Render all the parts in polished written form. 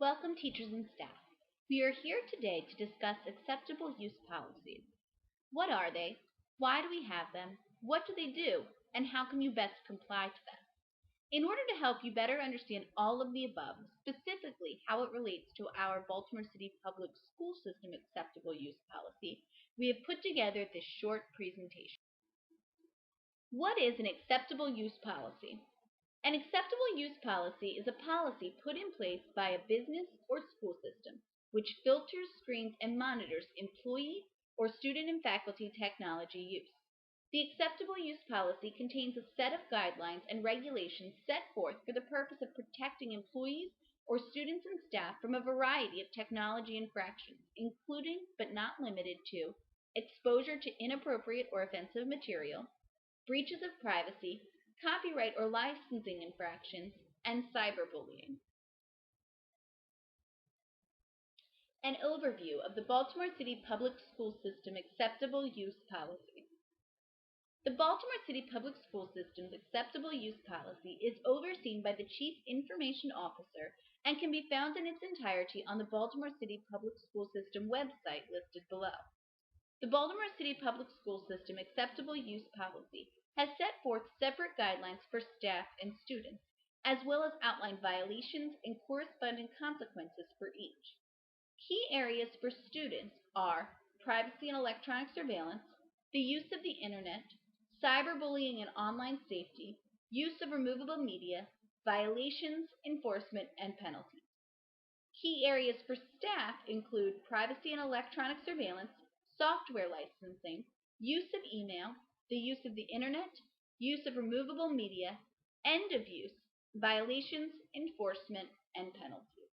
Welcome, teachers and staff. We are here today to discuss acceptable use policies. What are they? Why do we have them? What do they do? And how can you best comply to them? In order to help you better understand all of the above, specifically how it relates to our Baltimore City Public School System acceptable use policy, we have put together this short presentation. What is an acceptable use policy? An acceptable use policy is a policy put in place by a business or school system which filters, screens, and monitors employee or student and faculty technology use. The acceptable use policy contains a set of guidelines and regulations set forth for the purpose of protecting employees or students and staff from a variety of technology infractions, including but not limited to exposure to inappropriate or offensive material, breaches of privacy, copyright or licensing infractions, and cyberbullying. An overview of the Baltimore City Public School System Acceptable Use Policy. The Baltimore City Public School System's Acceptable Use Policy is overseen by the Chief Information Officer and can be found in its entirety on the Baltimore City Public School System website listed below. The Baltimore City Public School System Acceptable Use Policy has set forth separate guidelines for staff and students, as well as outlined violations and corresponding consequences for each. Key areas for students are privacy and electronic surveillance, the use of the internet, cyberbullying and online safety, use of removable media, violations, enforcement, and penalties. Key areas for staff include privacy and electronic surveillance, software licensing, use of email, the use of the internet, use of removable media, end of use, violations, enforcement, and penalties.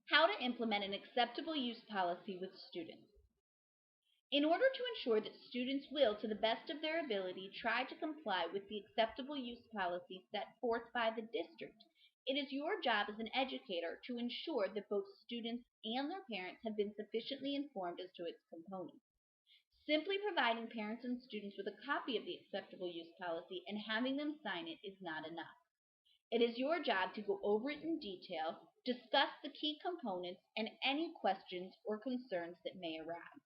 How to implement an acceptable use policy with students. In order to ensure that students will, to the best of their ability, try to comply with the acceptable use policy set forth by the district, it is your job as an educator to ensure that both students and their parents have been sufficiently informed as to its components. Simply providing parents and students with a copy of the acceptable use policy and having them sign it is not enough. It is your job to go over it in detail, discuss the key components, and any questions or concerns that may arise.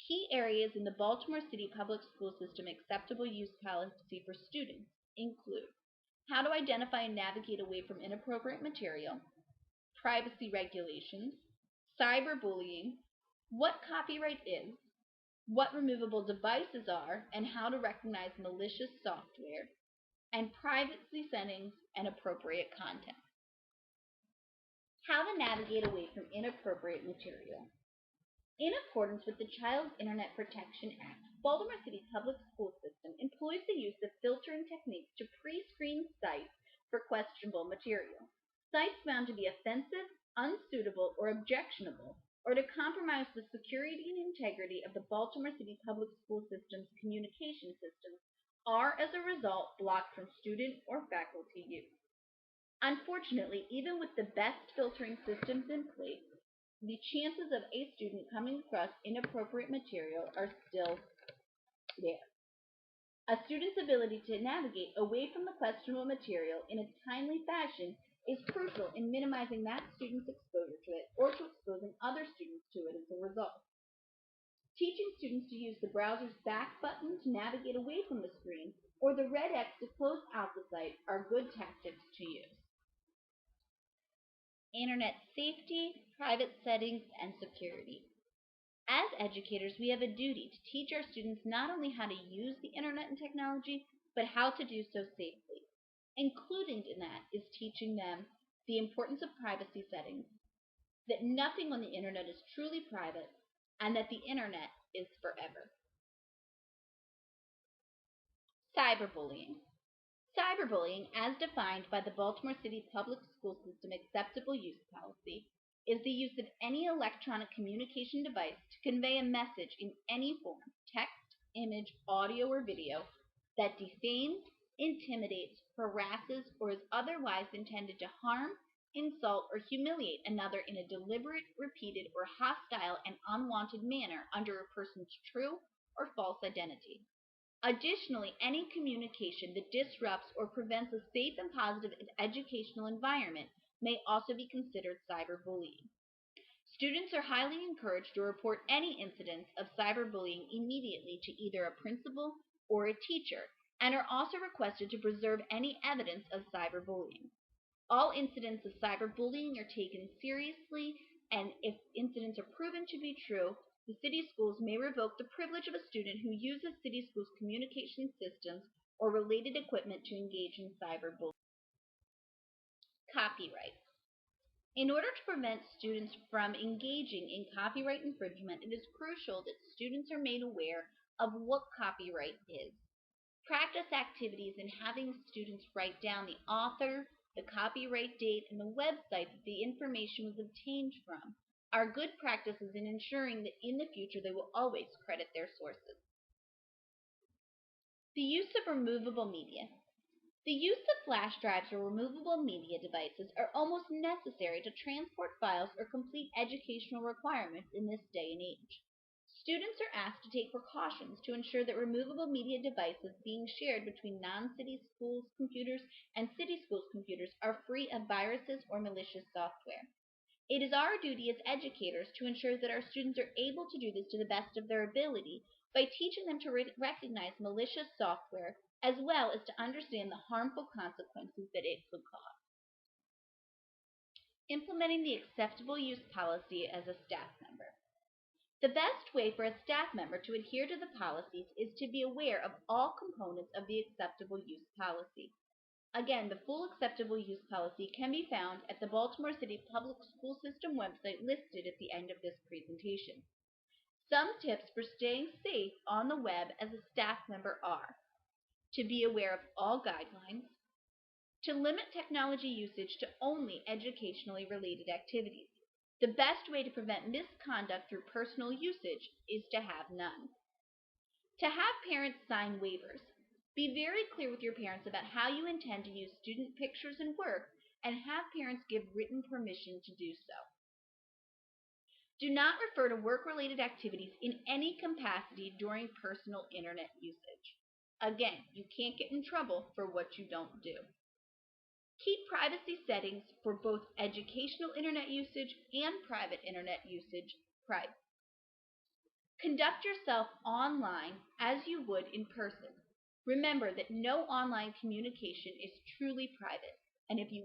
Key areas in the Baltimore City Public School System Acceptable Use Policy for students include how to identify and navigate away from inappropriate material, privacy regulations, cyberbullying, what copyright is, what removable devices are, and how to recognize malicious software, and privacy settings and appropriate content. How to navigate away from inappropriate material. In accordance with the Child Internet Protection Act, Baltimore City Public School System employs the use of filtering techniques to pre-screen sites for questionable material. Sites found to be offensive, unsuitable, or objectionable, or to compromise the security and integrity of the Baltimore City Public School System's communication systems are, as a result, blocked from student or faculty use. Unfortunately, even with the best filtering systems in place, the chances of a student coming across inappropriate material are still there. A student's ability to navigate away from the questionable material in a timely fashion is crucial in minimizing that student's exposure to it or to exposing other students to it as a result. Teaching students to use the browser's back button to navigate away from the screen or the red X to close out the site are good tactics to use. Internet safety, private settings, and security. As educators, we have a duty to teach our students not only how to use the internet and technology, but how to do so safely. Included in that is teaching them the importance of privacy settings, that nothing on the internet is truly private, and that the internet is forever. Cyberbullying. Cyberbullying, as defined by the Baltimore City Public School System Acceptable Use Policy, is the use of any electronic communication device to convey a message in any form, text, image, audio, or video, that defames, intimidates, harasses, or is otherwise intended to harm, insult, or humiliate another in a deliberate, repeated, or hostile and unwanted manner under a person's true or false identity. Additionally, any communication that disrupts or prevents a safe and positive educational environment may also be considered cyberbullying. Students are highly encouraged to report any incidents of cyberbullying immediately to either a principal or a teacher, and are also requested to preserve any evidence of cyberbullying. All incidents of cyberbullying are taken seriously, and if incidents are proven to be true, the city schools may revoke the privilege of a student who uses city schools' communication systems or related equipment to engage in cyberbullying. Copyright. In order to prevent students from engaging in copyright infringement, it is crucial that students are made aware of what copyright is. Practice activities in having students write down the author, the copyright date, and the website that the information was obtained from are good practices in ensuring that in the future they will always credit their sources. The use of removable media. The use of flash drives or removable media devices are almost necessary to transport files or complete educational requirements in this day and age. Students are asked to take precautions to ensure that removable media devices being shared between non-city schools' computers and city schools' computers are free of viruses or malicious software. It is our duty as educators to ensure that our students are able to do this to the best of their ability by teaching them to recognize malicious software as well as to understand the harmful consequences that it could cause. Implementing the acceptable use policy as a staff member. The best way for a staff member to adhere to the policies is to be aware of all components of the acceptable use policy. Again, the full acceptable use policy can be found at the Baltimore City Public School System website listed at the end of this presentation. Some tips for staying safe on the web as a staff member are to be aware of all guidelines, to limit technology usage to only educationally related activities. The best way to prevent misconduct through personal usage is to have none. To have parents sign waivers. Be very clear with your parents about how you intend to use student pictures and work, and have parents give written permission to do so. Do not refer to work-related activities in any capacity during personal internet usage. Again, you can't get in trouble for what you don't do. Keep privacy settings for both educational internet usage and private internet usage private. Conduct yourself online as you would in person. Remember that no online communication is truly private, and if you